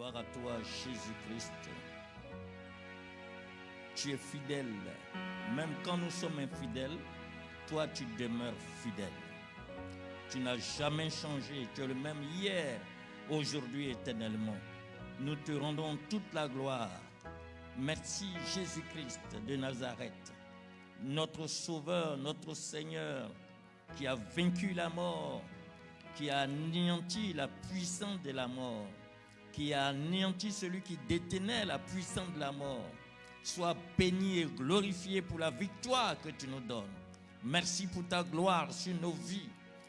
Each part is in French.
Gloire à toi, Jésus-Christ. Tu es fidèle. Même quand nous sommes infidèles, toi, tu demeures fidèle. Tu n'as jamais changé. Tu es le même hier, aujourd'hui, éternellement. Nous te rendons toute la gloire. Merci, Jésus-Christ de Nazareth, notre Sauveur, notre Seigneur, qui a vaincu la mort, qui a anéanti la puissance de la mort, qui a anéanti celui qui détenait la puissance de la mort. Sois béni et glorifié pour la victoire que tu nous donnes. Merci pour ta gloire sur nos vies,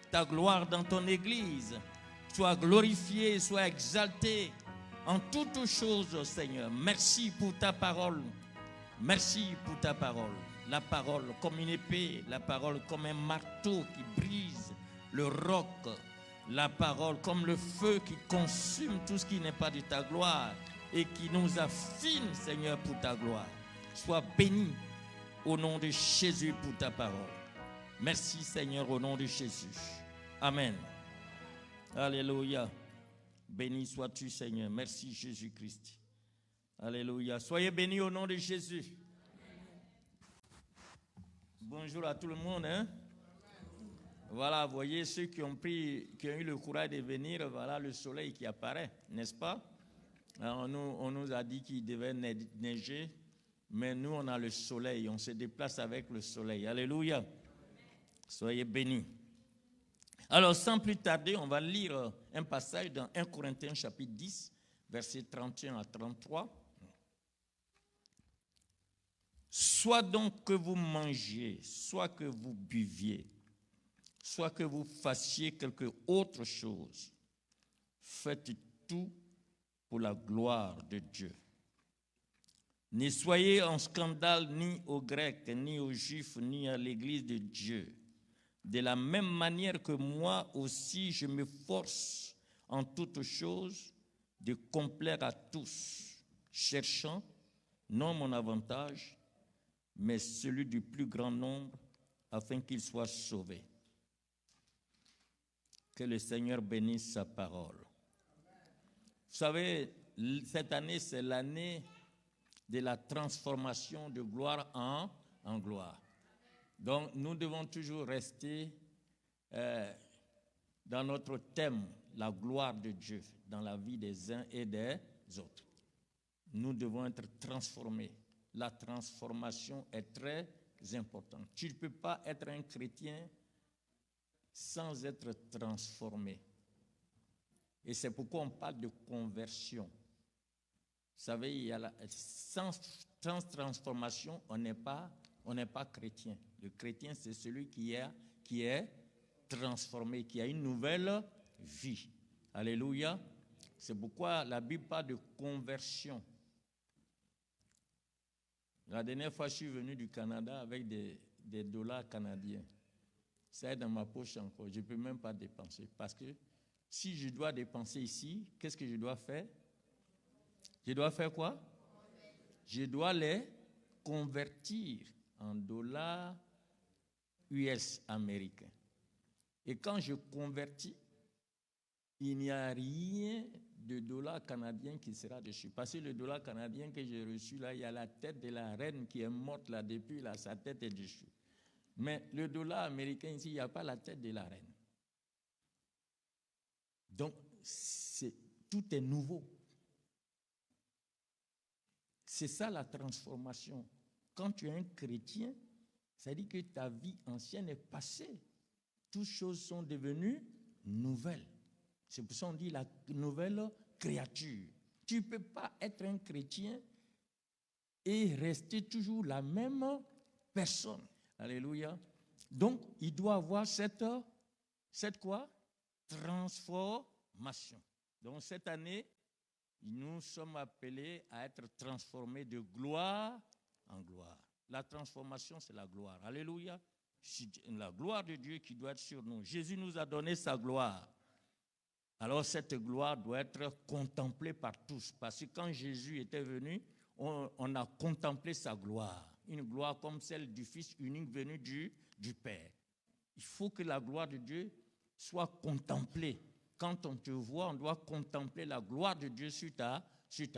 ta gloire dans ton Église. Sois glorifié, sois exalté en toutes choses, Seigneur. Merci pour ta parole. Merci pour ta parole. La parole comme une épée, la parole comme un marteau qui brise le roc. La parole comme le feu qui consume tout ce qui n'est pas de ta gloire et qui nous affine, Seigneur, pour ta gloire. Sois béni au nom de Jésus pour ta parole. Merci, Seigneur, au nom de Jésus. Amen. Alléluia. Béni sois-tu, Seigneur. Merci, Jésus-Christ. Alléluia. Soyez bénis au nom de Jésus. Bonjour à tout le monde. Voilà, vous voyez ceux qui ont eu le courage de venir, voilà le soleil qui apparaît, n'est-ce pas? Alors, on nous a dit qu'il devait neiger, mais nous on a le soleil, on se déplace avec le soleil. Alléluia. Soyez bénis. Alors, sans plus tarder, on va lire un passage dans 1 Corinthiens chapitre 10, versets 31 à 33. Soit donc que vous mangiez, soit que vous buviez, soit que vous fassiez quelque autre chose, faites tout pour la gloire de Dieu. Ne soyez en scandale ni aux Grecs, ni aux Juifs, ni à l'Église de Dieu. De la même manière que moi aussi, je m'efforce en toutes choses de complaire à tous, cherchant non mon avantage, mais celui du plus grand nombre, afin qu'il soit sauvé. Que le Seigneur bénisse sa parole. Vous savez, cette année, c'est l'année de la transformation de gloire en gloire. Donc, nous devons toujours rester dans notre thème, la gloire de Dieu, dans la vie des uns et des autres. Nous devons être transformés. La transformation est très importante. Tu ne peux pas être un chrétien sans être transformé. Et c'est pourquoi on parle de conversion. Vous savez, sans transformation, on n'est pas chrétien. Le chrétien, c'est celui qui est transformé, qui a une nouvelle vie. Alléluia. C'est pourquoi la Bible parle de conversion. La dernière fois, je suis venu du Canada avec des dollars canadiens. Ça est dans ma poche encore. Je ne peux même pas dépenser. Parce que si je dois dépenser ici, qu'est-ce que je dois faire? Je dois faire quoi? Je dois les convertir en dollars US américains. Et quand je convertis, il n'y a rien de dollar canadien qui sera dessus. Parce que le dollar canadien que j'ai reçu là, il y a la tête de la reine qui est morte là depuis, là, sa tête est dessus. Mais le dollar américain ici, il n'y a pas la tête de la reine. Donc, tout est nouveau. C'est ça la transformation. Quand tu es un chrétien, ça dit que ta vie ancienne est passée. Toutes choses sont devenues nouvelles. C'est pour ça qu'on dit la nouvelle créature. Tu ne peux pas être un chrétien et rester toujours la même personne. Alléluia. Donc, il doit avoir cette quoi? Transformation. Donc, cette année, nous sommes appelés à être transformés de gloire en gloire. La transformation, c'est la gloire. Alléluia. C'est la gloire de Dieu qui doit être sur nous. Jésus nous a donné sa gloire. Alors, cette gloire doit être contemplée par tous. Parce que quand Jésus était venu, on a contemplé sa gloire. Une gloire comme celle du Fils unique venu du Père. Il faut que la gloire de Dieu soit contemplée. quand on te voit, on doit contempler la gloire de Dieu sur ta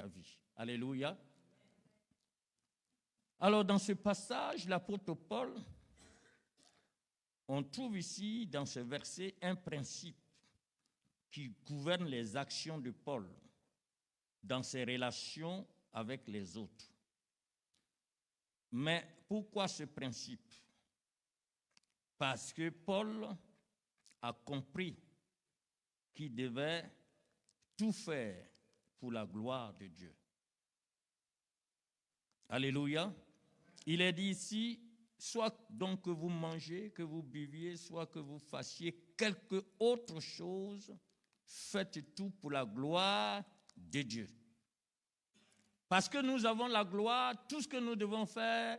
vie. Alléluia. Alors, dans ce passage, l'apôtre Paul, on trouve ici, dans ce verset, un principe qui gouverne les actions de Paul dans ses relations avec les autres. Mais pourquoi ce principe? Parce que Paul a compris qu'il devait tout faire pour la gloire de Dieu. Alléluia. Il est dit ici, soit donc que vous mangez, que vous buviez, soit que vous fassiez quelque autre chose, faites tout pour la gloire de Dieu. Parce que nous avons la gloire, tout ce que nous devons faire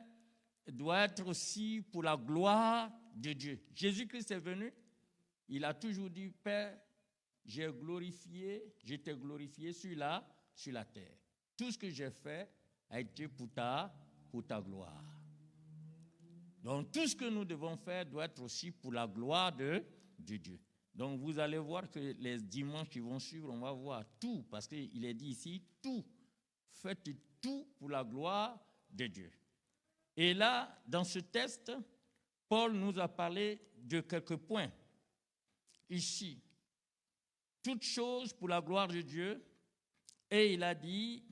doit être aussi pour la gloire de Dieu. Jésus-Christ est venu, il a toujours dit, Père, je t'ai glorifié sur la terre. Tout ce que j'ai fait a été pour ta gloire. Donc tout ce que nous devons faire doit être aussi pour la gloire de Dieu. Donc vous allez voir que les dimanches qui vont suivre, on va voir tout, parce qu'il est dit ici, tout. Faites tout pour la gloire de Dieu. Et là, dans ce texte, Paul nous a parlé de quelques points. Ici, toute chose pour la gloire de Dieu. Et il a dit,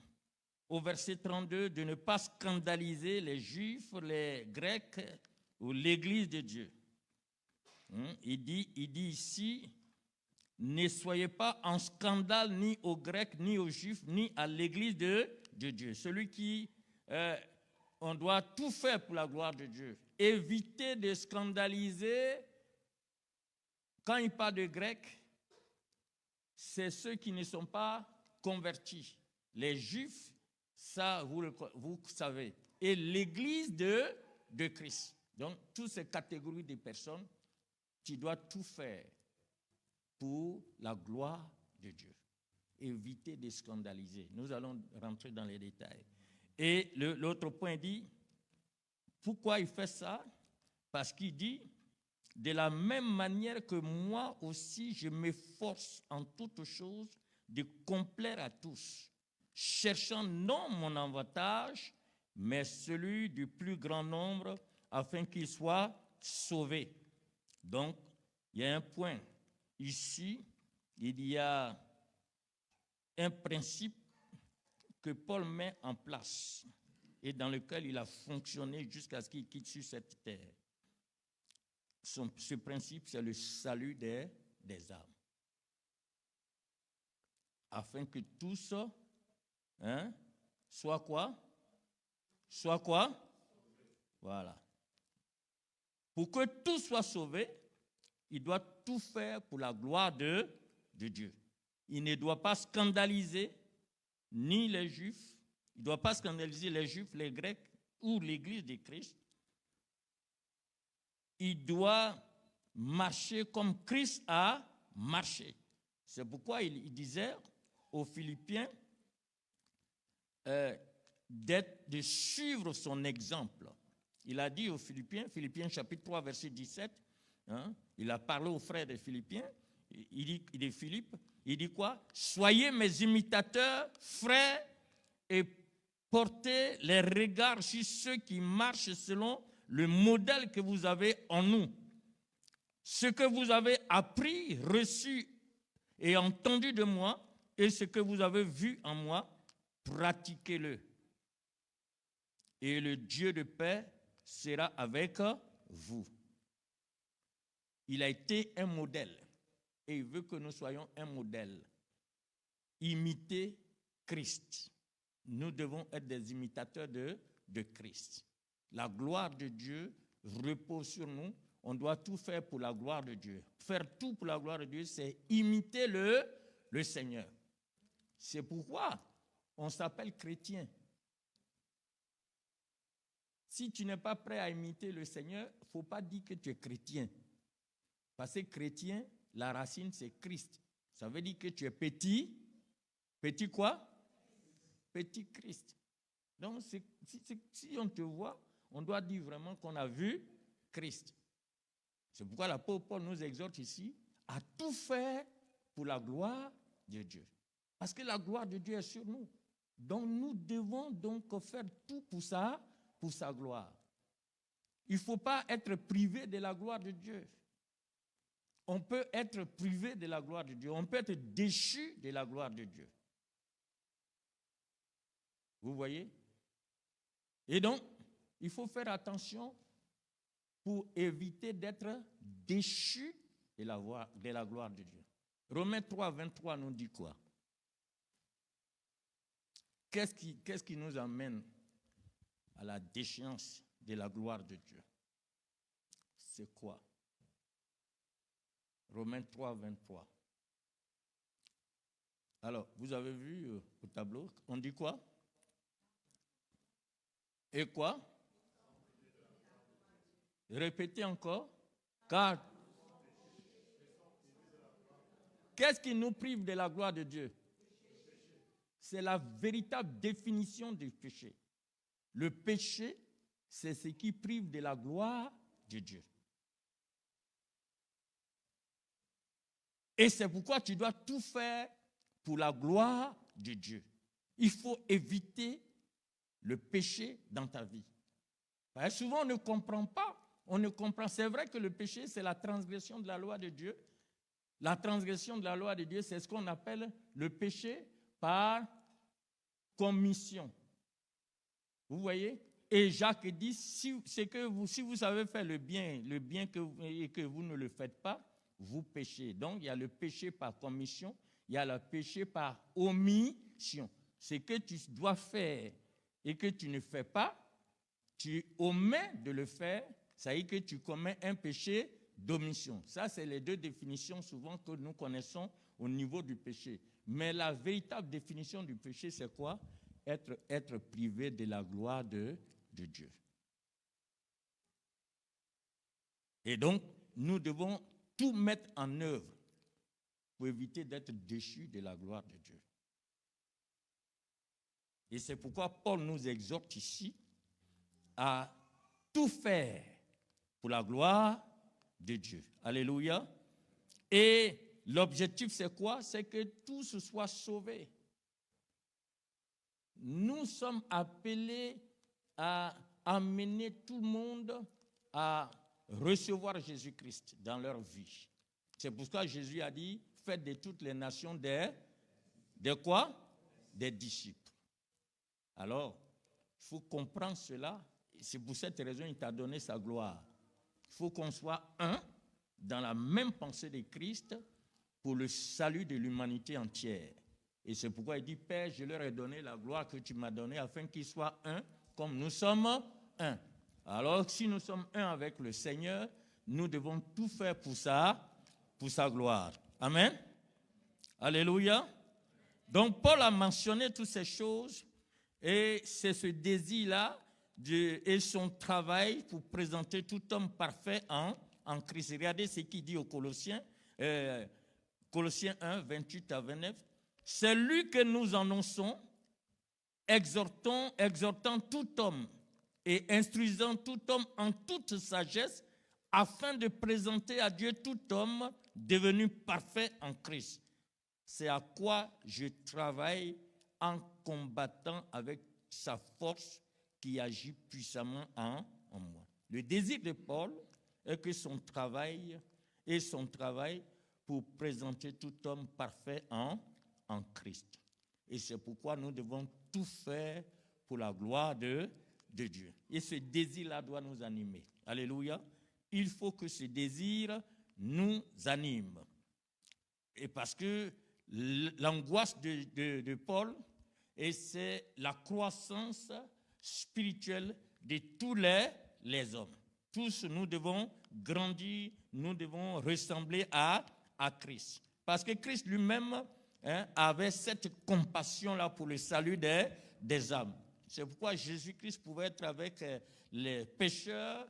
au verset 32, de ne pas scandaliser les Juifs, les Grecs ou l'Église de Dieu. Il dit ici, ne soyez pas en scandale ni aux Grecs, ni aux Juifs, ni à l'Église de Dieu. Celui qui, on doit tout faire pour la gloire de Dieu. Évitez de scandaliser. Quand il parle de Grecs, c'est ceux qui ne sont pas convertis. Les Juifs, ça, vous savez. Et l'Église de Christ. Donc, toutes ces catégories de personnes, tu dois tout faire pour la gloire de Dieu. Éviter de scandaliser. Nous allons rentrer dans les détails. Et l'autre point dit, pourquoi il fait ça? Parce qu'il dit, de la même manière que moi aussi, je m'efforce en toutes choses de complaire à tous, cherchant non mon avantage, mais celui du plus grand nombre, afin qu'ils soient sauvés. Donc, il y a un point. Ici, il y a un principe que Paul met en place et dans lequel il a fonctionné jusqu'à ce qu'il quitte sur cette terre. Ce principe, c'est le salut des âmes. Afin que tous soient quoi? Soient quoi? Voilà. Pour que tous soient sauvés, il doit tout faire pour la gloire de Dieu. Il ne doit pas scandaliser ni les Juifs, il ne doit pas scandaliser les Juifs, les Grecs ou l'Église de Christ. Il doit marcher comme Christ a marché. C'est pourquoi il disait aux Philippiens de suivre son exemple. Il a dit aux Philippiens, Philippiens chapitre 3, verset 17, il a parlé aux frères des Philippiens, il dit quoi? Soyez mes imitateurs, frères, et portez les regards sur ceux qui marchent selon le modèle que vous avez en nous. Ce que vous avez appris, reçu et entendu de moi, et ce que vous avez vu en moi, pratiquez-le. Et le Dieu de paix sera avec vous. Il a été un modèle et il veut que nous soyons un modèle. Imiter Christ. Nous devons être des imitateurs de Christ. La gloire de Dieu repose sur nous. On doit tout faire pour la gloire de Dieu. Faire tout pour la gloire de Dieu, c'est imiter le Seigneur. C'est pourquoi on s'appelle chrétien. Si tu n'es pas prêt à imiter le Seigneur, il ne faut pas dire que tu es chrétien. Parce que chrétien, la racine, c'est Christ. Ça veut dire que tu es petit. Petit quoi? Petit Christ. Donc, si on te voit, on doit dire vraiment qu'on a vu Christ. C'est pourquoi l'apôtre Paul nous exhorte ici à tout faire pour la gloire de Dieu. Parce que la gloire de Dieu est sur nous. Donc nous devons donc faire tout pour sa gloire. Il ne faut pas être privé de la gloire de Dieu. On peut être privé de la gloire de Dieu. On peut être déchu de la gloire de Dieu. Vous voyez? Et donc, il faut faire attention pour éviter d'être déchu de la gloire de Dieu. Romains 3, 23 nous dit quoi? Qu'est-ce qui nous amène à la déchéance de la gloire de Dieu? C'est quoi? Romains 3, 23. Alors, vous avez vu au tableau, on dit quoi? Et quoi? Répétez encore. Car qu'est-ce qui nous prive de la gloire de Dieu? C'est la véritable définition du péché. Le péché, c'est ce qui prive de la gloire de Dieu. Et c'est pourquoi tu dois tout faire pour la gloire de Dieu. Il faut éviter le péché dans ta vie. Parce que souvent, on ne comprend pas. C'est vrai que le péché, c'est la transgression de la loi de Dieu. La transgression de la loi de Dieu, c'est ce qu'on appelle le péché par commission. Vous voyez? Et Jacques dit, si vous savez faire le bien et que vous ne le faites pas, vous péchez. Donc, il y a le péché par commission, il y a le péché par omission. Ce que tu dois faire et que tu ne fais pas, tu omets de le faire, ça veut dire que tu commets un péché d'omission. Ça, c'est les deux définitions souvent que nous connaissons au niveau du péché. Mais la véritable définition du péché, c'est quoi? Être privé de la gloire de Dieu. Et donc, nous devons tout mettre en œuvre pour éviter d'être déchus de la gloire de Dieu. Et c'est pourquoi Paul nous exhorte ici à tout faire pour la gloire de Dieu. Alléluia. Et l'objectif, c'est quoi? C'est que tous soient sauvés. Nous sommes appelés à amener tout le monde à recevoir Jésus-Christ dans leur vie. C'est pourquoi Jésus a dit, faites de toutes les nations des quoi? Des disciples. Alors, il faut comprendre cela. C'est pour cette raison qu'il t'a donné sa gloire. Il faut qu'on soit un dans la même pensée de Christ pour le salut de l'humanité entière. Et c'est pourquoi il dit, Père, je leur ai donné la gloire que tu m'as donnée afin qu'ils soient un comme nous sommes un. Alors, si nous sommes un avec le Seigneur, nous devons tout faire pour sa gloire. Amen. Alléluia. Donc, Paul a mentionné toutes ces choses et c'est ce désir-là et son travail pour présenter tout homme parfait en Christ. Regardez ce qu'il dit aux Colossiens, Colossiens 1, 28 à 29. C'est lui que nous annonçons, exhortant tout homme et instruisant tout homme en toute sagesse, afin de présenter à Dieu tout homme devenu parfait en Christ. C'est à quoi je travaille en combattant avec sa force qui agit puissamment en moi. Le désir de Paul est que son travail pour présenter tout homme parfait en Christ. Et c'est pourquoi nous devons tout faire pour la gloire de Dieu. Et ce désir-là doit nous animer. Alléluia. Il faut que ce désir nous anime. Et parce que l'angoisse de Paul, et c'est la croissance spirituelle de tous les hommes. Tous, nous devons grandir, nous devons ressembler à Christ. Parce que Christ lui-même avait cette compassion-là pour le salut des âmes. C'est pourquoi Jésus-Christ pouvait être avec les pécheurs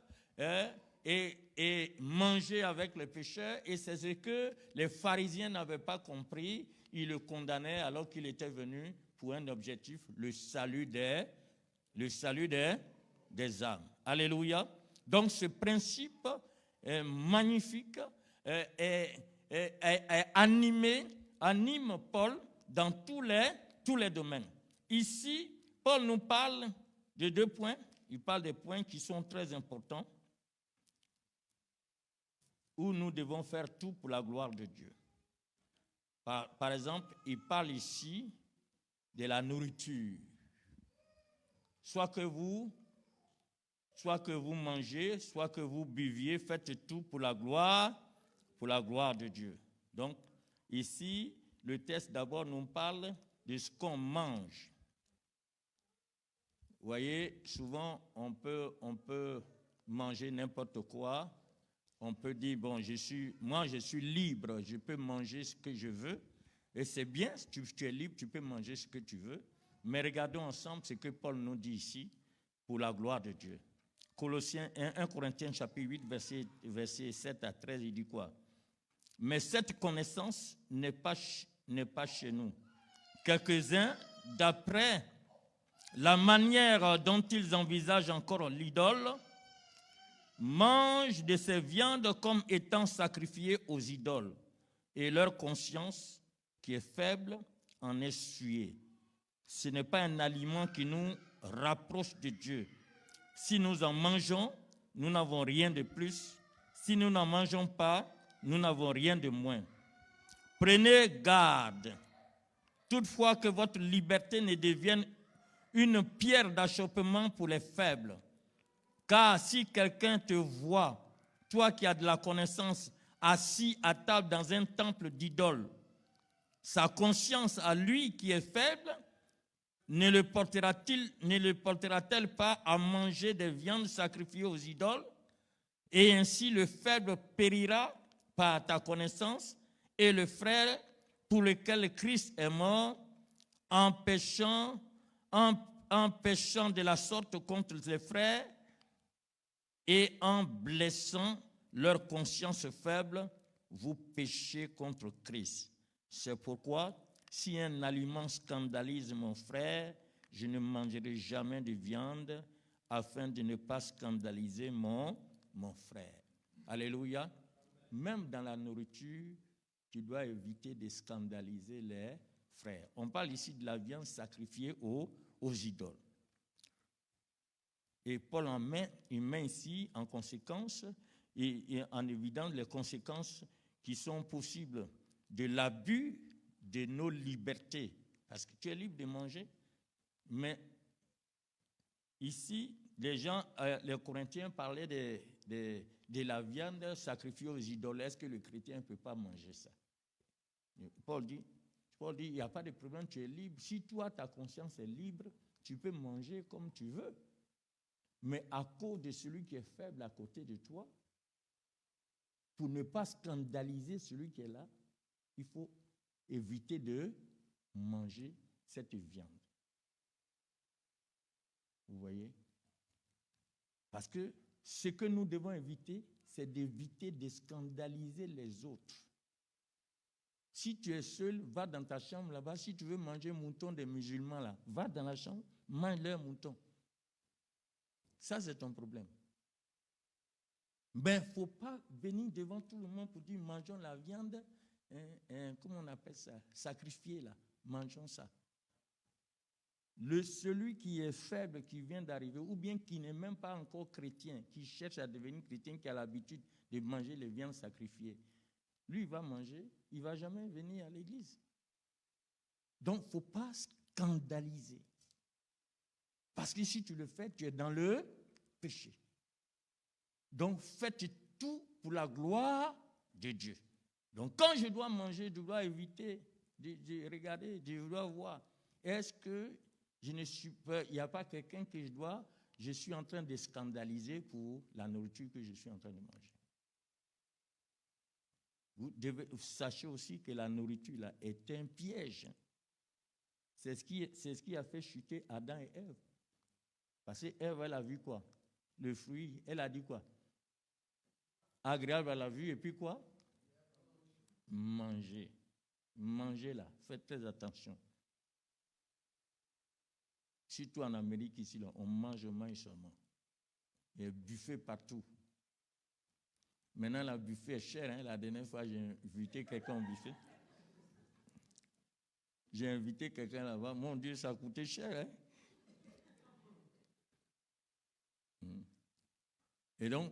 et manger avec les pécheurs. Et c'est ce que les pharisiens n'avaient pas compris. Ils le condamnaient alors qu'il était venu pour un objectif, le salut des âmes. Alléluia. Donc ce principe magnifique anime Paul dans tous les domaines. Ici, Paul nous parle de 2 points. Il parle des points qui sont très importants, où nous devons faire tout pour la gloire de Dieu. Par exemple, il parle ici de la nourriture. Soit que vous mangez, soit que vous buviez, faites tout pour la gloire de Dieu. Donc, ici, le texte d'abord nous parle de ce qu'on mange. Vous voyez, souvent, on peut manger n'importe quoi. On peut dire, bon, je suis libre, je peux manger ce que je veux. Et c'est bien, tu es libre, tu peux manger ce que tu veux. Mais regardons ensemble ce que Paul nous dit ici, pour la gloire de Dieu. Colossiens 1 Corinthiens chapitre 8, verset 7 à 13, il dit quoi? Mais cette connaissance n'est pas chez nous. Quelques-uns, d'après la manière dont ils envisagent encore l'idole, mangent de ces viandes comme étant sacrifiées aux idoles, et leur conscience, qui est faible, en est souillée. Ce n'est pas un aliment qui nous rapproche de Dieu. Si nous en mangeons, nous n'avons rien de plus. Si nous n'en mangeons pas, nous n'avons rien de moins. Prenez garde, toutefois, que votre liberté ne devienne une pierre d'achoppement pour les faibles. Car si quelqu'un te voit, toi qui as de la connaissance, assis à table dans un temple d'idole, sa conscience à lui qui est faible, ne le portera-t-elle pas à manger des viandes sacrifiées aux idoles? Et ainsi le faible périra par ta connaissance, et le frère pour lequel Christ est mort, en péchant de la sorte contre les frères et en blessant leur conscience faible, vous péchez contre Christ. C'est pourquoi, si un aliment scandalise mon frère, je ne mangerai jamais de viande afin de ne pas scandaliser mon frère. Alléluia. Même dans la nourriture, tu dois éviter de scandaliser les frères. On parle ici de la viande sacrifiée aux idoles. Et Paul il met ici en conséquence et en évidence les conséquences qui sont possibles de l'abus de nos libertés. Parce que tu es libre de manger, mais ici, les Corinthiens parlaient de la viande sacrifiée aux idoles. Est-ce que le chrétien ne peut pas manger ça? Paul dit, il n'y a pas de problème, tu es libre. Si toi, ta conscience est libre, tu peux manger comme tu veux. Mais à cause de celui qui est faible à côté de toi, pour ne pas scandaliser celui qui est là, il faut éviter de manger cette viande. Vous voyez? Parce que ce que nous devons éviter, c'est d'éviter de scandaliser les autres. Si tu es seul, va dans ta chambre là-bas. Si tu veux manger un mouton des musulmans là, va dans la chambre, mange leur mouton. Ça, c'est ton problème. Mais il ne faut pas venir devant tout le monde pour dire mangeons la viande, comment on appelle ça, sacrifiée là, mangeons ça. Celui qui est faible, qui vient d'arriver, ou bien qui n'est même pas encore chrétien, qui cherche à devenir chrétien, qui a l'habitude de manger les viandes sacrifiées, lui, il va manger, il ne va jamais venir à l'église. Donc, il ne faut pas scandaliser. Parce que si tu le fais, tu es dans le péché. Donc, faites tout pour la gloire de Dieu. Donc, quand je dois manger, je dois éviter de regarder, je dois voir. Est-ce que il n'y a pas quelqu'un que je suis en train de scandaliser pour la nourriture que je suis en train de manger? Vous sachez aussi que la nourriture là, est un piège. C'est ce qui a fait chuter Adam et Ève. Parce qu'Ève, elle a vu quoi? Le fruit, elle a dit quoi? Agréable à la vue, et puis quoi? Manger. Mangez là, faites très attention. Surtout en Amérique, ici, là, on mange seulement. Il y a buffet partout. Maintenant, le buffet est cher. Hein? La dernière fois, j'ai invité quelqu'un au buffet. J'ai invité quelqu'un là-bas. Mon Dieu, ça a coûté cher. Hein? Et donc,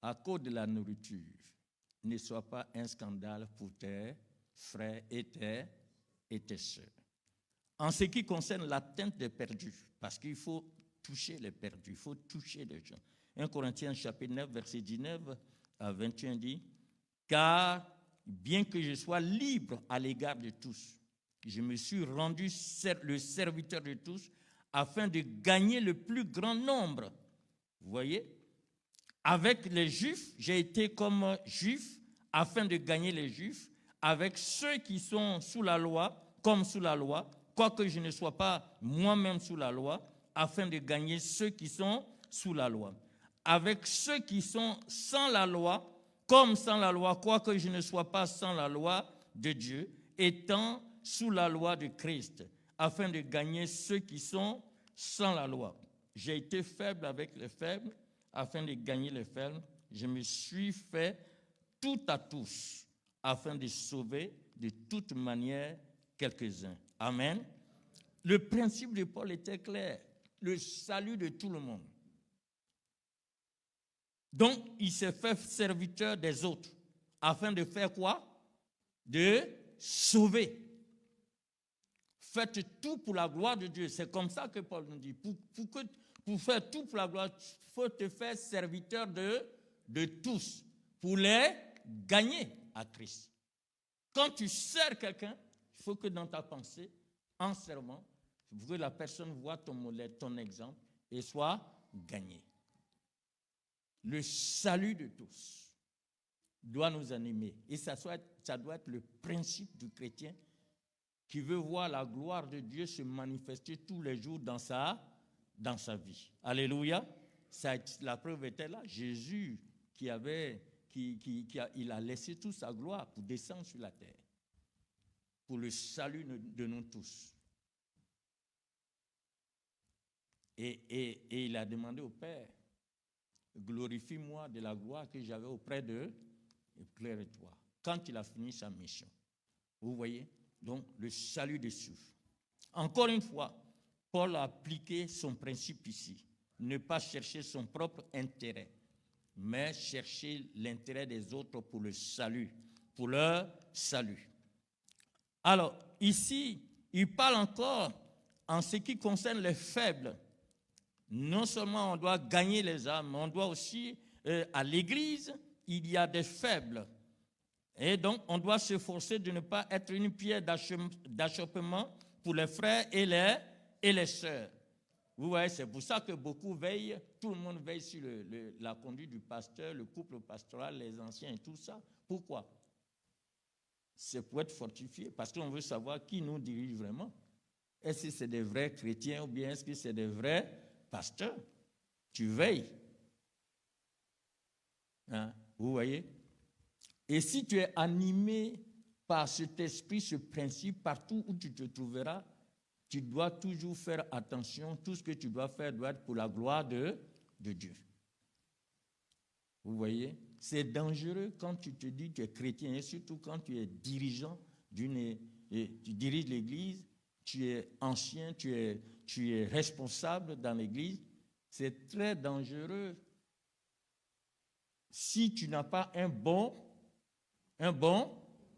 à cause de la nourriture, ne sois pas un scandale pour tes frères et tes sœurs. En ce qui concerne l'atteinte des perdus, parce qu'il faut toucher les perdus, il faut toucher les gens. 1 Corinthiens chapitre 9, verset 19 à 21 dit, « Car bien que je sois libre à l'égard de tous, je me suis rendu le serviteur de tous afin de gagner le plus grand nombre. » Vous voyez? Avec les Juifs, j'ai été comme Juif afin de gagner les Juifs. Avec ceux qui sont sous la loi, comme sous la loi, quoique je ne sois pas moi-même sous la loi, afin de gagner ceux qui sont sous la loi. Avec ceux qui sont sans la loi, comme sans la loi, quoique je ne sois pas sans la loi de Dieu, étant sous la loi de Christ, afin de gagner ceux qui sont sans la loi. J'ai été faible avec les faibles, afin de gagner les faibles. Je me suis fait tout à tous, afin de sauver de toute manière quelques-uns. Amen. Le principe de Paul était clair, le salut de tout le monde. Donc, il s'est fait serviteur des autres, afin de faire quoi? De sauver. Faites tout pour la gloire de Dieu. C'est comme ça que Paul nous dit. Pour faire tout pour la gloire, il faut te faire serviteur de tous, pour les gagner à Christ. Quand tu sers quelqu'un, il faut que dans ta pensée, en servant, il faut que la personne voit ton modèle, ton exemple, et soit gagnée. Le salut de tous doit nous animer. Et ça doit être le principe du chrétien qui veut voir la gloire de Dieu se manifester tous les jours dans sa vie. Alléluia. La preuve était là. Jésus il a laissé toute sa gloire pour descendre sur la terre, pour le salut de nous tous. Et il a demandé au Père, glorifie-moi de la gloire que j'avais auprès de éclaire-toi. Quand il a fini sa mission. Vous voyez? Donc, le salut des souffles. Encore une fois, Paul a appliqué son principe ici. Ne pas chercher son propre intérêt, mais chercher l'intérêt des autres pour le salut, pour leur salut. Alors, ici, il parle encore en ce qui concerne les faibles. Non seulement on doit gagner les âmes, mais on doit aussi, à l'église, il y a des faibles. Et donc, on doit s'efforcer de ne pas être une pierre d'achoppement pour les frères et les sœurs. Vous voyez, c'est pour ça que beaucoup veillent, tout le monde veille sur la conduite du pasteur, le couple pastoral, les anciens et tout ça. Pourquoi? C'est pour être fortifié, parce qu'on veut savoir qui nous dirige vraiment. Est-ce que c'est des vrais chrétiens ou bien est-ce que c'est des vrais pasteurs? Tu veilles. Hein? Vous voyez? Et si tu es animé par cet esprit, ce principe, partout où tu te trouveras, tu dois toujours faire attention. Tout ce que tu dois faire doit être pour la gloire de Dieu. Vous voyez? C'est dangereux quand tu te dis que tu es chrétien, et surtout quand tu es dirigeant tu diriges l'église, tu es ancien, tu es responsable dans l'église. C'est très dangereux si tu n'as pas un bon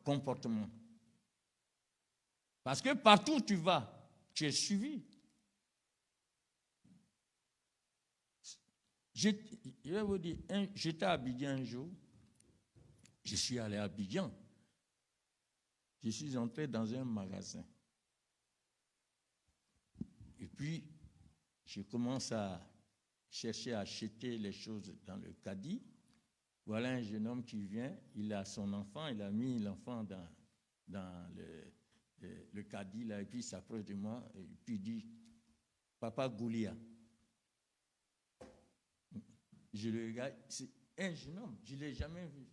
comportement. Parce que partout où tu vas, tu es suivi. Je vais vous dire, j'étais à Abidjan un jour, je suis allé à Abidjan, je suis entré dans un magasin. Et puis, je commence à chercher à acheter les choses dans le caddie. Voilà un jeune homme qui vient, il a son enfant, il a mis l'enfant dans le caddie, là, et puis il s'approche de moi, et puis il dit, Papa Goulia. Je le regarde, c'est un jeune homme, je ne l'ai jamais vu.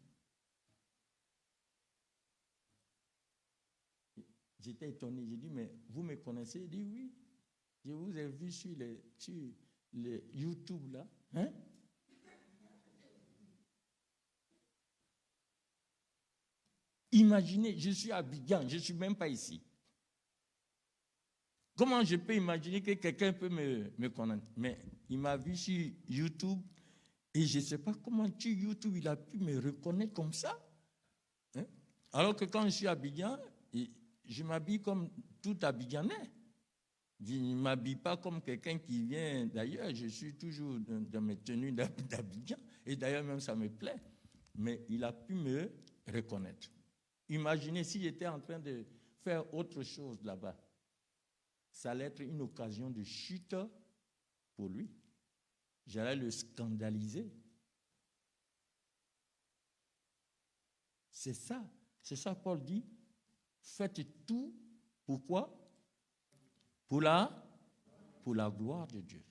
J'étais étonné, j'ai dit, mais vous me connaissez? Il dit, oui, je vous ai vu sur les YouTube, là. Hein? Imaginez, je suis à Abidjan, je ne suis même pas ici. Comment je peux imaginer que quelqu'un peut me connaître? Mais il m'a vu sur YouTube et je ne sais pas comment sur YouTube il a pu me reconnaître comme ça. Hein? Alors que quand je suis à Abidjan, je m'habille comme tout Abidjanais. Je ne m'habille pas comme quelqu'un qui vient d'ailleurs. Je suis toujours dans mes tenues d'Abidjan. Et d'ailleurs, même ça me plaît. Mais il a pu me reconnaître. Imaginez si j'étais en train de faire autre chose là-bas. Ça allait être une occasion de chute pour lui. J'allais le scandaliser. C'est ça Paul dit. Faites tout, pourquoi? Pour la gloire de Dieu.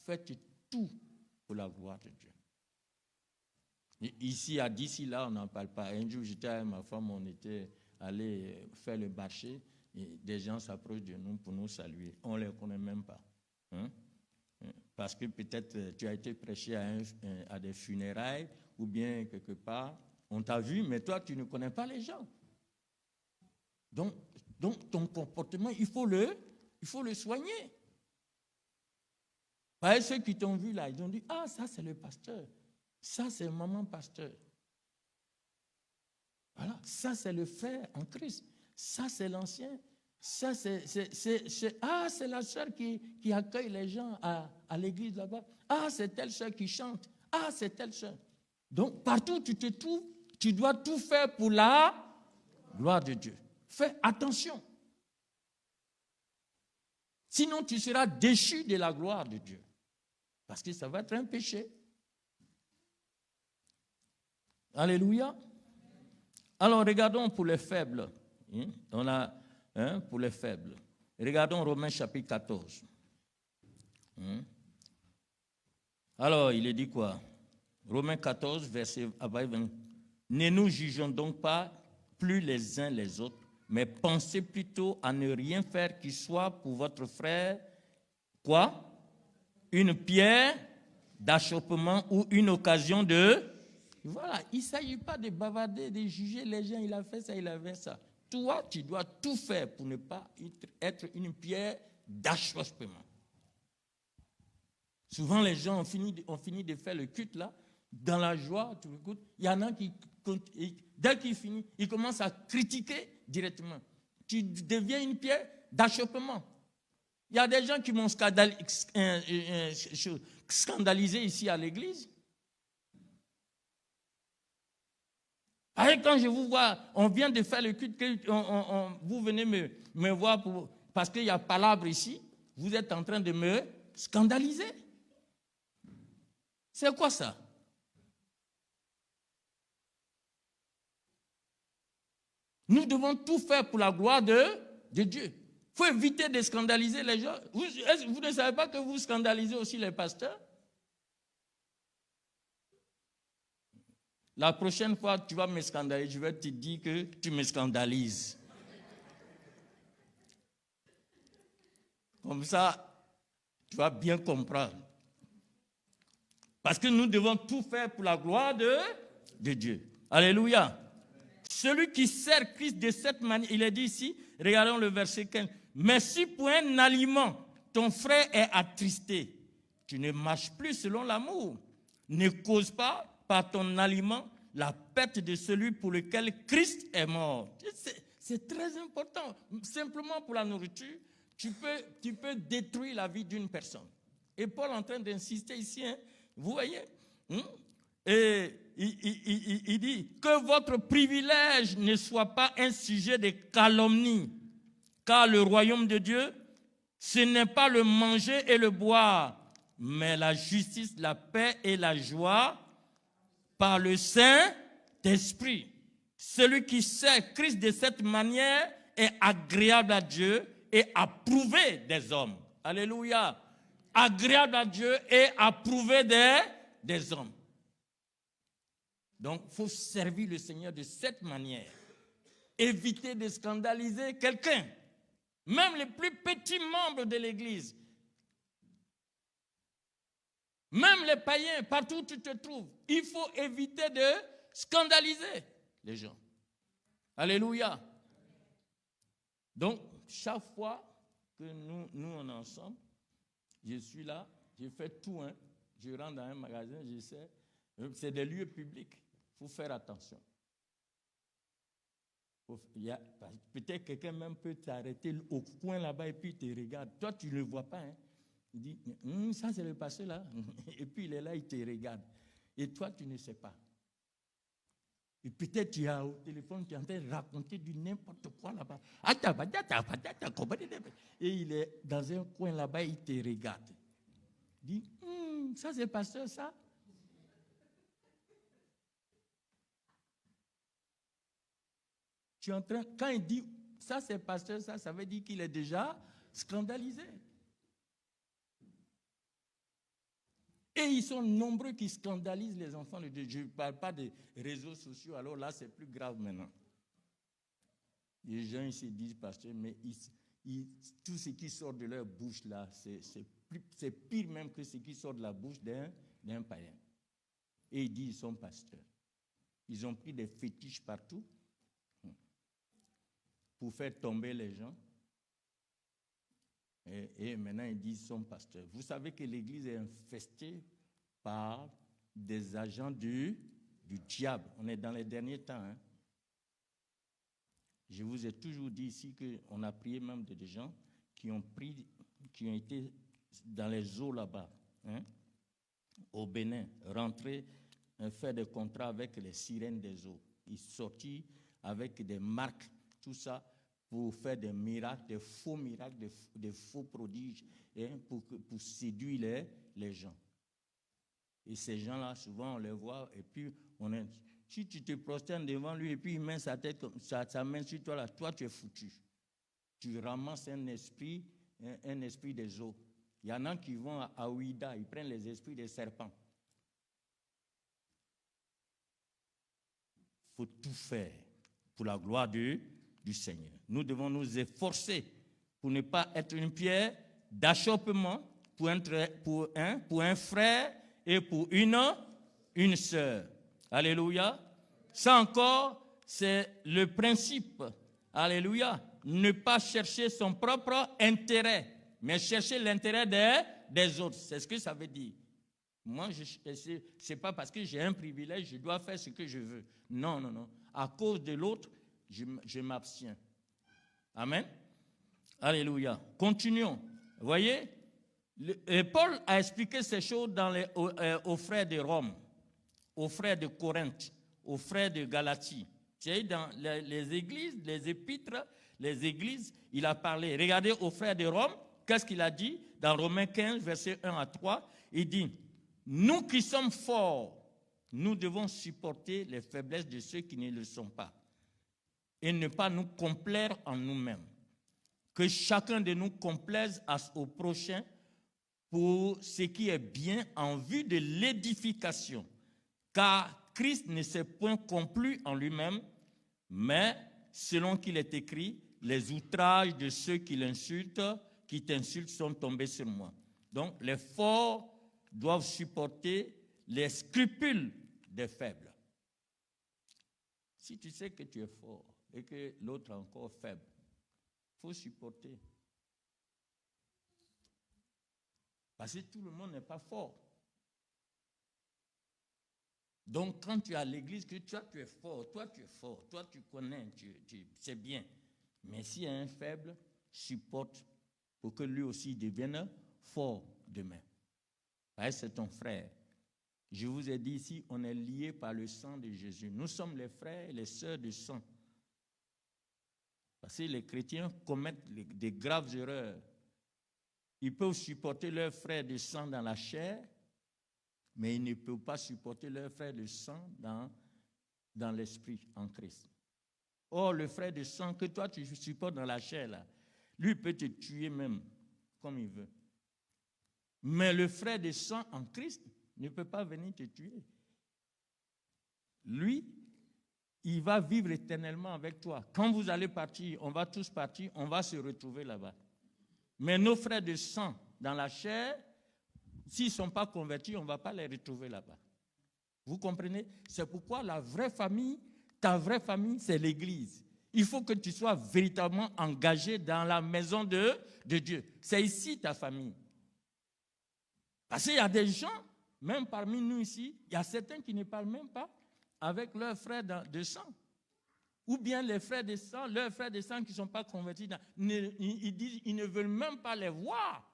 Faites tout pour la gloire de Dieu. Ici, d'ici là, on n'en parle pas. Un jour, j'étais avec ma femme, on était allé faire le marché, et des gens s'approchent de nous pour nous saluer. On ne les connaît même pas. Hein? Parce que peut-être tu as été prêché à des funérailles ou bien quelque part, on t'a vu, mais toi, tu ne connais pas les gens. Donc ton comportement, il faut le soigner. Par ceux qui t'ont vu là, ils ont dit, ah, ça c'est le pasteur. Ça c'est maman pasteur. Voilà, ça c'est le frère en Christ. Ça c'est l'ancien. Ça c'est la sœur qui accueille les gens à l'église là-bas. Ah, c'est telle sœur qui chante. Ah, c'est telle sœur. Donc partout où tu te trouves, tu dois tout faire pour la gloire de Dieu. Fais attention. Sinon, tu seras déchu de la gloire de Dieu. Parce que ça va être un péché. Alléluia. Alors, regardons pour les faibles. On a pour les faibles. Regardons Romains chapitre 14. Alors, il est dit quoi? Romains 14, verset 20. Ne nous jugeons donc pas plus les uns les autres, mais pensez plutôt à ne rien faire qui soit pour votre frère, quoi? Une pierre d'achoppement ou une occasion de... Voilà, il ne s'agit pas de bavarder, de juger les gens, il a fait ça, il a fait ça. Toi, tu dois tout faire pour ne pas être une pierre d'achoppement. Souvent, les gens ont fini de faire le culte là, dans la joie, tu écoutes, il y en a qui, dès qu'il finit, ils commencent à critiquer directement. Tu deviens une pierre d'achoppement. Il y a des gens qui m'ont scandalisé ici à l'église. Quand je vous vois, on vient de faire le culte, vous venez me voir parce qu'il y a palabre ici, vous êtes en train de me scandaliser. C'est quoi ça? Nous devons tout faire pour la gloire de Dieu. Il faut éviter de scandaliser les gens. Vous ne savez pas que vous scandalisez aussi les pasteurs? La prochaine fois que tu vas me scandaliser, je vais te dire que tu me scandalises. Comme ça, tu vas bien comprendre. Parce que nous devons tout faire pour la gloire de Dieu. Alléluia. Celui qui sert Christ de cette manière, il est dit ici, regardons le verset 15. Mais si pour un aliment, ton frère est attristé, tu ne marches plus selon l'amour. Ne cause pas par ton aliment la perte de celui pour lequel Christ est mort. C'est très important. Simplement pour la nourriture, tu peux détruire la vie d'une personne. Et Paul est en train d'insister ici, vous voyez, et il dit que votre privilège ne soit pas un sujet de calomnie, car le royaume de Dieu, ce n'est pas le manger et le boire, mais la justice, la paix et la joie par le Saint-Esprit. Celui qui sert Christ de cette manière est agréable à Dieu et approuvé des hommes. Alléluia. Agréable à Dieu et approuvé des hommes. Donc, il faut servir le Seigneur de cette manière. Éviter de scandaliser quelqu'un. Même les plus petits membres de l'Église. Même les païens, partout où tu te trouves. Il faut éviter de scandaliser les gens. Alléluia. Donc, chaque fois que nous on est ensemble, je suis là, je fais tout, hein. Je rentre dans un magasin, je sais, c'est des lieux publics, il faut faire attention. Peut-être quelqu'un même peut t'arrêter au coin là-bas et puis il te regarde. Toi, tu ne le vois pas, hein. Il dit, ça c'est le pasteur là. Et puis il est là, il te regarde. Et toi, tu ne sais pas. Et peut-être tu as au téléphone, tu es en train de raconter du n'importe quoi là-bas. Et il est dans un coin là-bas, il te regarde. Il dit, ça c'est le pasteur ça. Tu es en train, quand il dit, ça c'est le pasteur ça, ça veut dire qu'il est déjà scandalisé. Et ils sont nombreux qui scandalisent les enfants de Dieu. Je ne parle pas des réseaux sociaux, alors là, c'est plus grave maintenant. Les gens, ils se disent, pasteur, mais tout ce qui sort de leur bouche, là, c'est pire même que ce qui sort de la bouche d'un païen. Et ils disent, ils sont pasteurs. Ils ont pris des fétiches partout pour faire tomber les gens. Et maintenant, ils disent qu'ils sont pasteurs. Vous savez que l'Église est infestée par des agents du diable. On est dans les derniers temps. Hein. Je vous ai toujours dit ici qu'on a prié même de des gens qui ont été dans les eaux là-bas, hein, au Bénin, rentrés, faire des contrats avec les sirènes des eaux. Ils sortis avec des marques, tout ça, pour faire des miracles, des faux miracles, des faux prodiges, hein, pour séduire les gens. Et ces gens-là, souvent, on les voit, et puis, si tu te prosternes devant lui, et puis il met sa tête, sa main sur toi, là, toi, tu es foutu. Tu ramasses un esprit des eaux. Il y en a qui vont à Ouida, ils prennent les esprits des serpents. Il faut tout faire pour la gloire du Seigneur. Nous devons nous efforcer pour ne pas être une pierre d'achoppement pour un frère et pour une sœur. Alléluia. Ça encore, c'est le principe. Alléluia. Ne pas chercher son propre intérêt, mais chercher l'intérêt des autres. C'est ce que ça veut dire. Moi, c'est pas parce que j'ai un privilège, je dois faire ce que je veux. Non, non, non. À cause de l'autre, je m'abstiens. Amen. Alléluia. Continuons. Vous voyez, Paul a expliqué ces choses aux frères de Rome, aux frères de Corinthe, aux frères de Galatie. Tu sais, dans les églises, les épîtres, les églises, il a parlé. Regardez aux frères de Rome, qu'est-ce qu'il a dit? Dans Romains 15, versets 1 à 3, il dit, nous qui sommes forts, nous devons supporter les faiblesses de ceux qui ne le sont pas et ne pas nous complaire en nous-mêmes. Que chacun de nous complaise au prochain pour ce qui est bien en vue de l'édification. Car Christ ne s'est point complu en lui-même, mais selon qu'il est écrit, les outrages de ceux qui t'insultent sont tombés sur moi. Donc les forts doivent supporter les scrupules des faibles. Si tu sais que tu es fort et que l'autre est encore faible, il faut supporter. Parce que tout le monde n'est pas fort. Donc quand tu es à l'église, que toi tu es fort, toi tu connais, c'est bien. Mais s'il y a un faible, supporte pour que lui aussi devienne fort demain. C'est ton frère. Je vous ai dit ici, on est liés par le sang de Jésus. Nous sommes les frères et les sœurs du sang. Parce que les chrétiens commettent des graves erreurs. Ils peuvent supporter leur frère de sang dans la chair, mais ils ne peuvent pas supporter leur frère de sang dans l'esprit, en Christ. Or, le frère de sang que toi tu supportes dans la chair, là, lui peut te tuer même, comme il veut. Mais le frère de sang en Christ ne peut pas venir te tuer. Lui, il va vivre éternellement avec toi. Quand vous allez partir, on va tous partir, on va se retrouver là-bas. Mais nos frères de sang dans la chair, s'ils ne sont pas convertis, on ne va pas les retrouver là-bas. Vous comprenez? C'est pourquoi la vraie famille, ta vraie famille, c'est l'Église. Il faut que tu sois véritablement engagé dans la maison de Dieu. C'est ici ta famille. Parce qu'il y a des gens, même parmi nous ici, il y a certains qui ne parlent même pas avec leurs frères de sang. Ou bien les frères de sang, leurs frères de sang qui ne sont pas convertis, ils disent qu'ils ne veulent même pas les voir.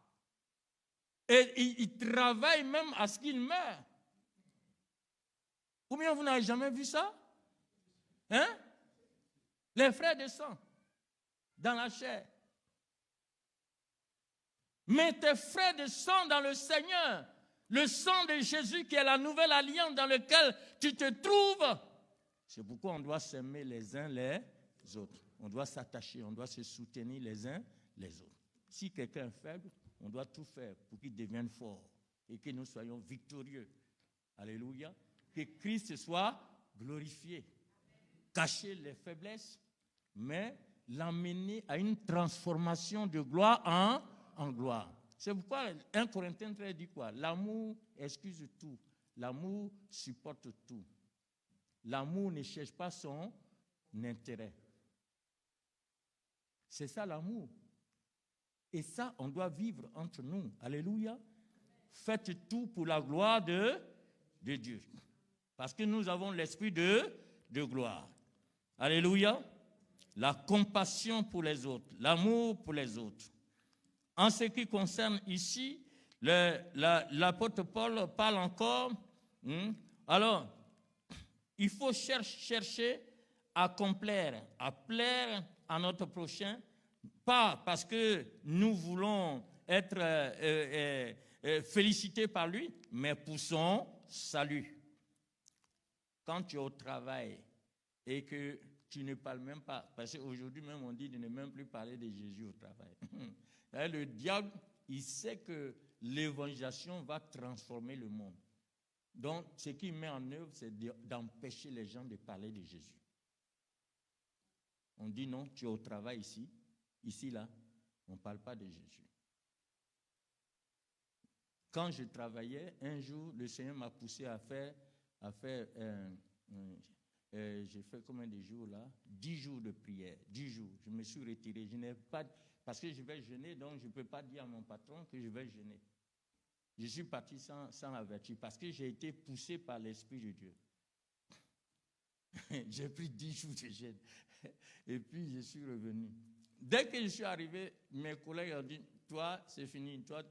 Et ils travaillent même à ce qu'ils meurent. Ou bien vous n'avez jamais vu ça? Hein? Les frères de sang, dans la chair. Mais tes frères de sang dans le Seigneur, le sang de Jésus qui est la nouvelle alliance dans laquelle tu te trouves. C'est pourquoi on doit s'aimer les uns les autres. On doit s'attacher, on doit se soutenir les uns les autres. Si quelqu'un est faible, on doit tout faire pour qu'il devienne fort et que nous soyons victorieux. Alléluia. Que Christ soit glorifié. Cacher les faiblesses, mais l'amener à une transformation de gloire en gloire. C'est pourquoi 1 Corinthiens 13 dit quoi? L'amour excuse tout. L'amour supporte tout. L'amour ne cherche pas son intérêt. C'est ça l'amour. Et ça, on doit vivre entre nous. Alléluia. Faites tout pour la gloire de Dieu. Parce que nous avons l'esprit de gloire. Alléluia. La compassion pour les autres. L'amour pour les autres. En ce qui concerne ici, l'apôtre Paul parle encore. Alors, il faut chercher à complaire, à plaire à notre prochain, pas parce que nous voulons être félicités par lui, mais pour son salut. Quand tu es au travail et que tu ne parles même pas, parce qu'aujourd'hui même on dit de ne même plus parler de Jésus au travail. Le diable, il sait que l'évangélisation va transformer le monde. Donc, ce qu'il met en œuvre, c'est d'empêcher les gens de parler de Jésus. On dit non, tu es au travail ici, là, on ne parle pas de Jésus. Quand je travaillais, un jour, le Seigneur m'a poussé à faire j'ai fait combien de jours là? 10 jours de prière, 10 jours. Je me suis retiré, je n'ai pas, parce que je vais jeûner, donc je ne peux pas dire à mon patron que je vais jeûner. Je suis parti sans avertir parce que j'ai été poussé par l'Esprit de Dieu. J'ai pris 10 jours de jeûne et puis je suis revenu. Dès que je suis arrivé, mes collègues ont dit, toi, c'est fini, toi,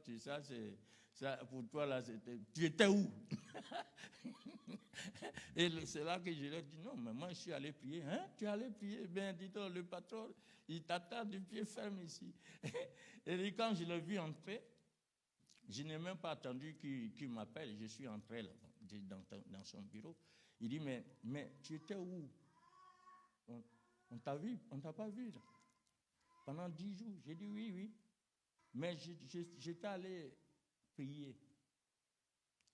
ça, pour toi, là, tu étais où? Et c'est là que je leur ai dit, non, mais moi, je suis allé prier. Hein? Tu es allé prier? Ben, dis-donc, le patron, il t'attend du pied ferme ici. Et quand je l'ai vu entrer, je n'ai même pas attendu qu'il m'appelle. Je suis entré là, dans son bureau. Il dit, mais tu étais où? On t'a vu? On ne t'a pas vu là. Pendant 10 jours. J'ai dit oui. Mais j'étais allé prier.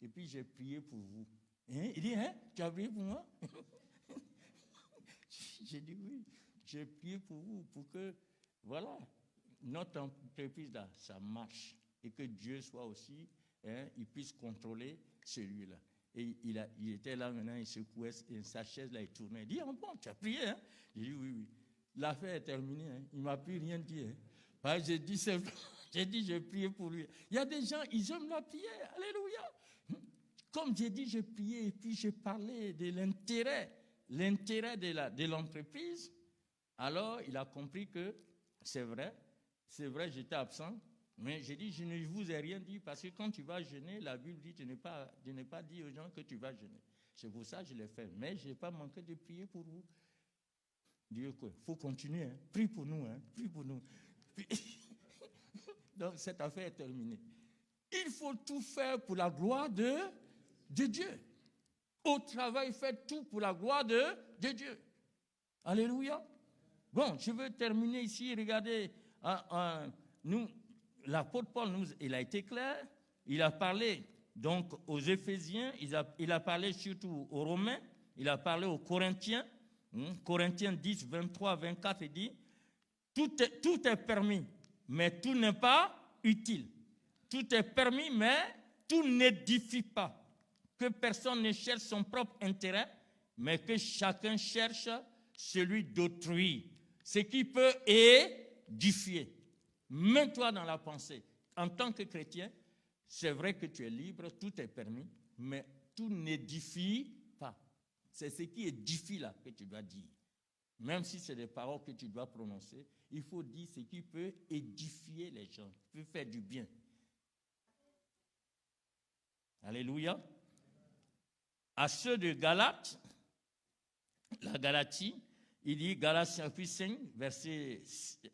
Et puis j'ai prié pour vous. Hein? Il dit, hein? Tu as prié pour moi? J'ai dit oui. J'ai prié pour vous, pour que, voilà, notre entreprise là, ça marche. Et que Dieu soit aussi, il puisse contrôler celui-là. Et il était là maintenant, il secouait, et sa chaise là, il tournait. Il dit, oh bon, tu as prié, hein? J'ai dit oui. L'affaire est terminée, hein? Il ne m'a plus rien dit. Hein? J'ai dit, j'ai prié pour lui. Il y a des gens, ils aiment la prière. Alléluia. Comme j'ai dit, j'ai prié et puis j'ai parlé de l'intérêt de l'entreprise. Alors, il a compris que c'est vrai, j'étais absent. Mais j'ai dit, je ne vous ai rien dit parce que quand tu vas jeûner, la Bible dit, je n'ai pas dit aux gens que tu vas jeûner. C'est pour ça que je l'ai fait. Mais je n'ai pas manqué de prier pour vous. Dieu, il faut continuer. Hein. Prie pour nous. Hein. Prie pour nous. Donc, cette affaire est terminée. Il faut tout faire pour la gloire de Dieu. Au travail, faites tout pour la gloire de Dieu. Alléluia. Bon, je veux terminer ici. Regardez, l'apôtre Paul, il a été clair. Il a parlé donc aux Éphésiens, il a parlé surtout aux Romains, il a parlé aux Corinthiens. Corinthiens 10, 23, 24, il dit, tout est permis, mais tout n'est pas utile. Tout est permis, mais tout n'édifie pas. Que personne ne cherche son propre intérêt, mais que chacun cherche celui d'autrui. ce qui peut édifier. Mets-toi dans la pensée. En tant que chrétien, c'est vrai que tu es libre, tout est permis, mais tout n'édifie pas. C'est ce qui édifie là que tu dois dire. Même si c'est des paroles que tu dois prononcer, il faut dire ce qui peut édifier les gens, qui peut faire du bien. Alléluia. À ceux de Galates, la Galatie, il dit, Galates chapitre 5, verset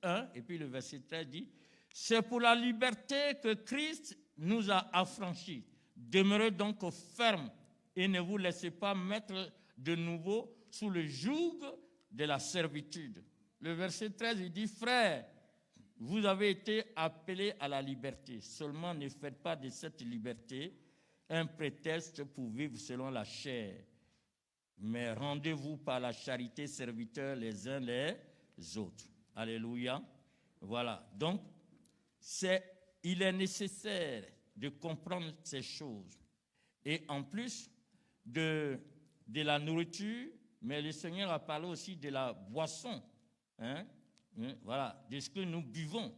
1, et puis le verset 13 dit, « C'est pour la liberté que Christ nous a affranchis. Demeurez donc fermes et ne vous laissez pas mettre de nouveau sous le joug de la servitude. » Le verset 13, il dit, « Frères, vous avez été appelés à la liberté. Seulement ne faites pas de cette liberté un prétexte pour vivre selon la chair. Mais rendez-vous par la charité serviteurs les uns les autres. » Alléluia. Voilà. Donc, il est nécessaire de comprendre ces choses. Et en plus de la nourriture, mais le Seigneur a parlé aussi de la boisson. Voilà, de ce que nous buvons.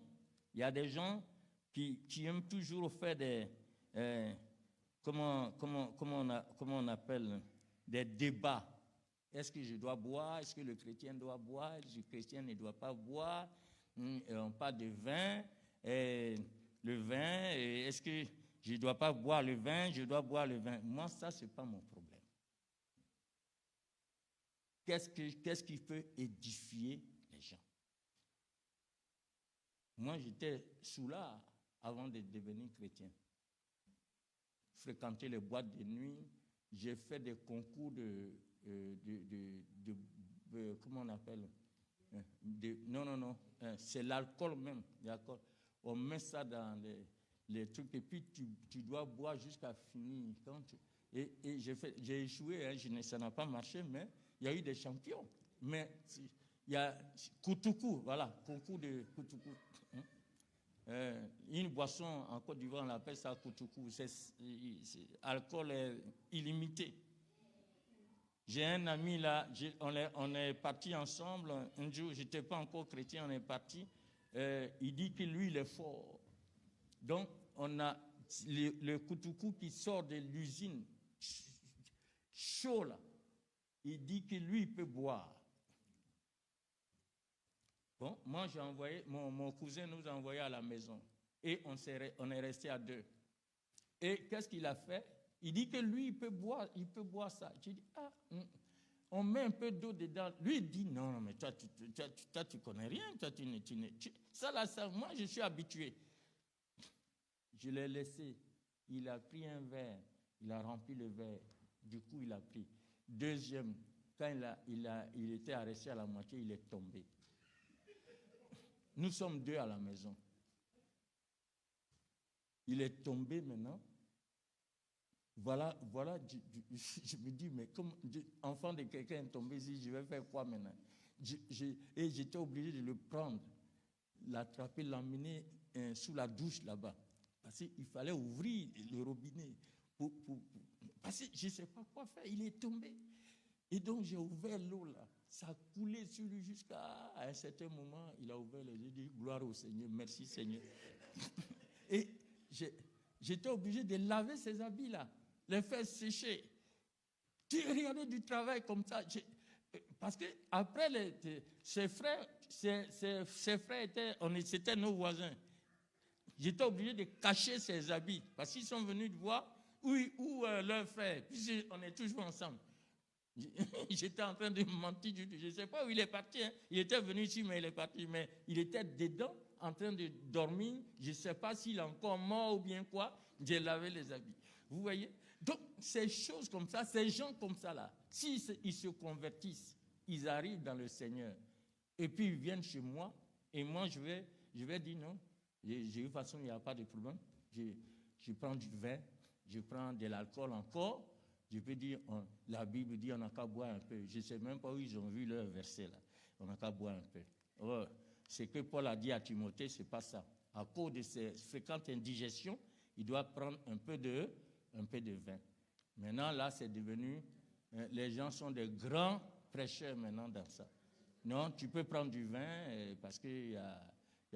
Il y a des gens qui aiment toujours faire des... comment on appelle, des débats. Est-ce que je dois boire? Est-ce que le chrétien doit boire? Est-ce que le chrétien ne doit pas boire? On parle de vin. Le vin, est-ce que je ne dois pas boire le vin? Je dois boire le vin. Moi, ça, ce n'est pas mon problème. Qu'est-ce qui peut édifier les gens? Moi, j'étais soulard avant de devenir chrétien. Fréquenter les boîtes de nuit, j'ai fait des concours de comment on appelle, non, c'est l'alcool même, l'alcool. On met ça dans les trucs et puis tu dois boire jusqu'à finir. Et j'ai échoué, ça n'a pas marché, mais il y a eu des champions. Mais il y a Koutoukou, voilà, concours de Koutoukou. Une boisson en Côte d'Ivoire, on appelle ça Koutoukou. C'est alcool illimité. J'ai un ami là, on est partis ensemble. Un jour, je n'étais pas encore chrétien, on est partis. Il dit que lui, il est fort. Donc, on a le Koutoukou qui sort de l'usine, chaud là. Il dit que lui, il peut boire. Bon, moi, j'ai envoyé, mon cousin nous a envoyé à la maison. Et on est resté à deux. Et qu'est-ce qu'il a fait? Il dit que lui, il peut boire ça. J'ai dit, on met un peu d'eau dedans. Lui, il dit, non, mais toi, tu connais rien. Toi, ça, moi, je suis habitué. Je l'ai laissé. Il a pris un verre. Il a rempli le verre. Du coup, il a pris. Deuxième, quand il était arrêté à la moitié, il est tombé. Nous sommes deux à la maison. Il est tombé maintenant. Voilà, je me dis, mais comme enfant de quelqu'un est tombé ici, je vais faire quoi maintenant? Et j'étais obligé de le prendre, l'attraper, l'emmener sous la douche là-bas. Parce qu'il fallait ouvrir le robinet. Parce que je ne sais pas quoi faire, il est tombé. Et donc j'ai ouvert l'eau là. Ça a coulé sur lui jusqu'à un certain moment. Il a ouvert les yeux, dit gloire au Seigneur, merci Seigneur. Et j'étais obligé de laver ses habits là, les faire sécher. Tu regardais du travail comme ça. Parce que après, ses frères c'était nos voisins. J'étais obligé de cacher ses habits parce qu'ils sont venus de voir où leur frère. Puis on est toujours ensemble. J'étais en train de mentir du tout. Je ne sais pas où il est parti. Il était venu ici, mais il est parti. Mais il était dedans, en train de dormir. Je ne sais pas s'il est encore mort ou bien quoi. J'ai lavé les habits. Vous voyez? Donc, ces choses comme ça, ces gens comme ça, là, s'ils se convertissent, ils arrivent dans le Seigneur. Et puis, ils viennent chez moi. Et moi, je vais dire non. De toute façon, il n'y a pas de problème. Je prends du vin. Je prends de l'alcool encore. Je peux dire, la Bible dit on n'a qu'à boire un peu. Je ne sais même pas où ils ont vu leur verset là. On n'a qu'à boire un peu. Or, ce que Paul a dit à Timothée, ce n'est pas ça. À cause de ses fréquentes indigestions, il doit prendre un peu de vin. Maintenant, là, c'est devenu, les gens sont des grands prêcheurs maintenant dans ça. Non, tu peux prendre du vin parce qu'il y a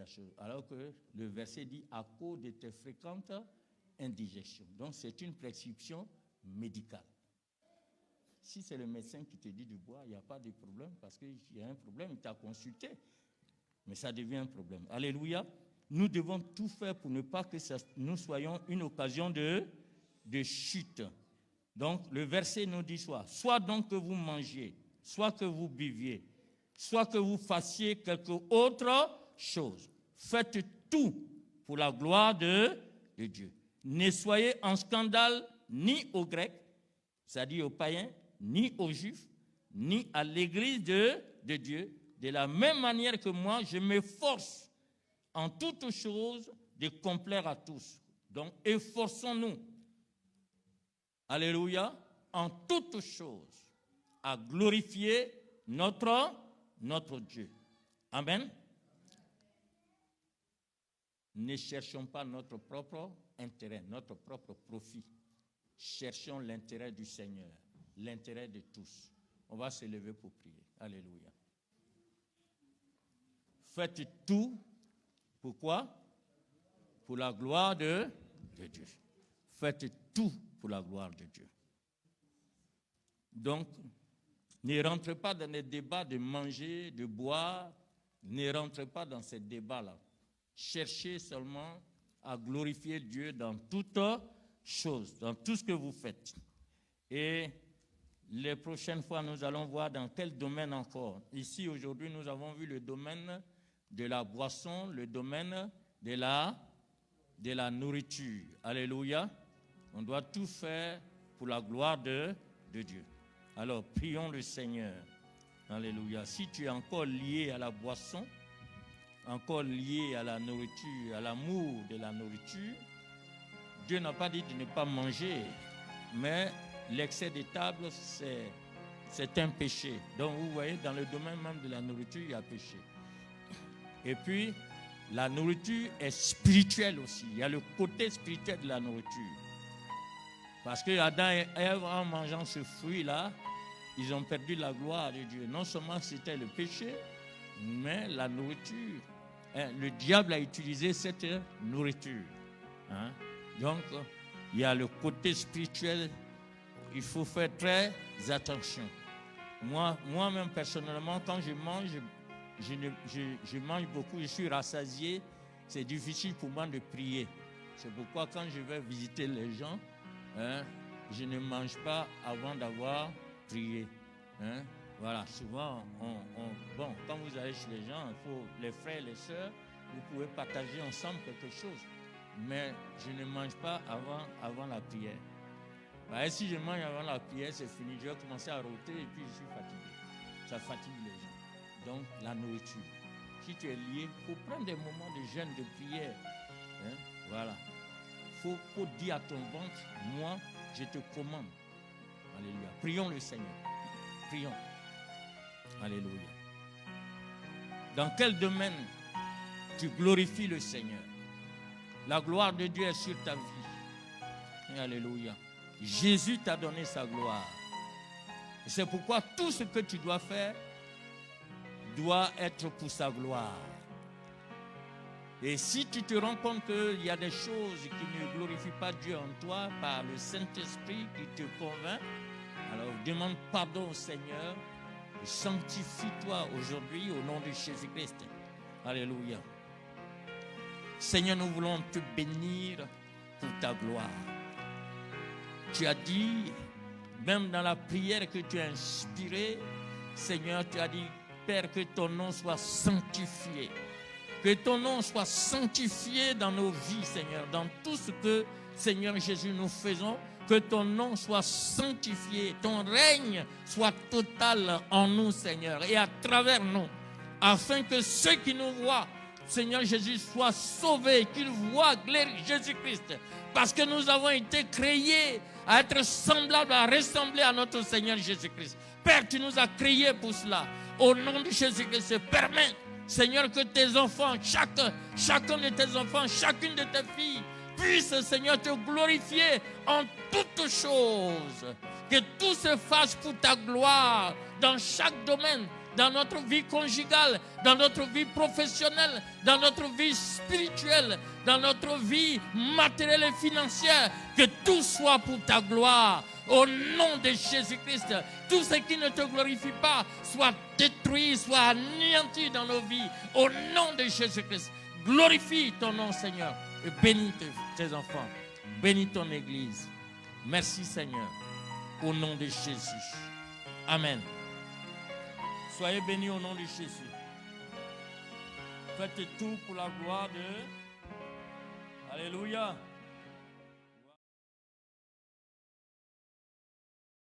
chose. Alors que le verset dit à cause de tes fréquentes indigestions. Donc c'est une prescription médicale. Si c'est le médecin qui te dit de boire, il n'y a pas de problème parce qu'il y a un problème, il t'a consulté. Mais ça devient un problème. Alléluia. Nous devons tout faire pour ne pas que nous soyons une occasion de chute. Donc le verset nous dit soit donc que vous mangiez, soit que vous buviez, soit que vous fassiez quelque autre chose. Faites tout pour la gloire de Dieu. Ne soyez en scandale ni aux Grecs, c'est-à-dire aux païens, ni aux Juifs, ni à l'église de Dieu. De la même manière que moi, je m'efforce en toutes choses de complaire à tous. Donc, efforçons-nous, alléluia, en toutes choses, à glorifier notre Dieu. Amen. Ne cherchons pas notre propre intérêt, notre propre profit. Cherchons l'intérêt du Seigneur, l'intérêt de tous. On va se lever pour prier. Alléluia. Faites tout. Pourquoi? Pour la gloire de Dieu. Faites tout pour la gloire de Dieu. Donc, ne rentrez pas dans les débats de manger, de boire. Ne rentrez pas dans ces débats-là. Cherchez seulement à glorifier Dieu dans toutes choses, dans tout ce que vous faites. Et les prochaines fois, nous allons voir dans quel domaine encore. Ici, aujourd'hui, nous avons vu le domaine de la boisson, le domaine de la nourriture. Alléluia. On doit tout faire pour la gloire de Dieu. Alors, prions le Seigneur. Alléluia. Si tu es encore lié à la boisson, encore lié à la nourriture, à l'amour de la nourriture, Dieu n'a pas dit de ne pas manger, mais l'excès de table, c'est un péché. Donc, vous voyez, dans le domaine même de la nourriture, il y a péché. Et puis, la nourriture est spirituelle aussi. Il y a le côté spirituel de la nourriture. Parce que Adam et Ève, en mangeant ce fruit-là, ils ont perdu la gloire de Dieu. Non seulement c'était le péché, mais la nourriture. Le diable a utilisé cette nourriture. Hein? Donc, il y a le côté spirituel. Il faut faire très attention. Moi-même, personnellement, quand je mange, je mange beaucoup, je suis rassasié. C'est difficile pour moi de prier. C'est pourquoi quand je vais visiter les gens, je ne mange pas avant d'avoir prié. Hein? Voilà, souvent, quand vous allez chez les gens, il faut les frères et les sœurs, vous pouvez partager ensemble quelque chose. Mais je ne mange pas avant la prière. Et si je mange avant la prière, c'est fini. Je vais commencer à rôter et puis je suis fatigué. Ça fatigue les gens. Donc, la nourriture. Si tu es lié, il faut prendre des moments de jeûne, de prière. Hein? Voilà. Il faut dire à ton ventre, moi, je te commande. Alléluia. Prions le Seigneur. Prions. Alléluia. Dans quel domaine tu glorifies le Seigneur? La gloire de Dieu est sur ta vie. Et alléluia. Jésus t'a donné sa gloire. Et c'est pourquoi tout ce que tu dois faire doit être pour sa gloire. Et si tu te rends compte qu'il y a des choses qui ne glorifient pas Dieu en toi par le Saint-Esprit qui te convainc, alors demande pardon au Seigneur et sanctifie-toi aujourd'hui au nom de Jésus-Christ. Alléluia. Seigneur, nous voulons te bénir pour ta gloire. Tu as dit, même dans la prière que tu as inspirée, Seigneur, tu as dit, Père, que ton nom soit sanctifié. Que ton nom soit sanctifié dans nos vies, Seigneur. Dans tout ce que, Seigneur Jésus, nous faisons, que ton nom soit sanctifié. Ton règne soit total en nous, Seigneur, et à travers nous. Afin que ceux qui nous voient, Seigneur Jésus, soient sauvés, qu'ils voient Jésus-Christ. Parce que nous avons été créés à être semblables, à ressembler à notre Seigneur Jésus-Christ. Père, tu nous as créés pour cela. Au nom de Jésus-Christ, permets, Seigneur, que tes enfants, chacun de tes enfants, chacune de tes filles, puisse, Seigneur, te glorifier en toutes choses. Que tout se fasse pour ta gloire dans chaque domaine, dans notre vie conjugale, dans notre vie professionnelle, dans notre vie spirituelle, dans notre vie matérielle et financière. Que tout soit pour ta gloire. Au nom de Jésus-Christ, tout ce qui ne te glorifie pas soit détruit, soit anéanti dans nos vies. Au nom de Jésus-Christ, glorifie ton nom, Seigneur, et bénis tes enfants. Bénis ton Église. Merci, Seigneur, au nom de Jésus. Amen. Soyez bénis au nom de Jésus. Faites tout pour la gloire de... Alléluia.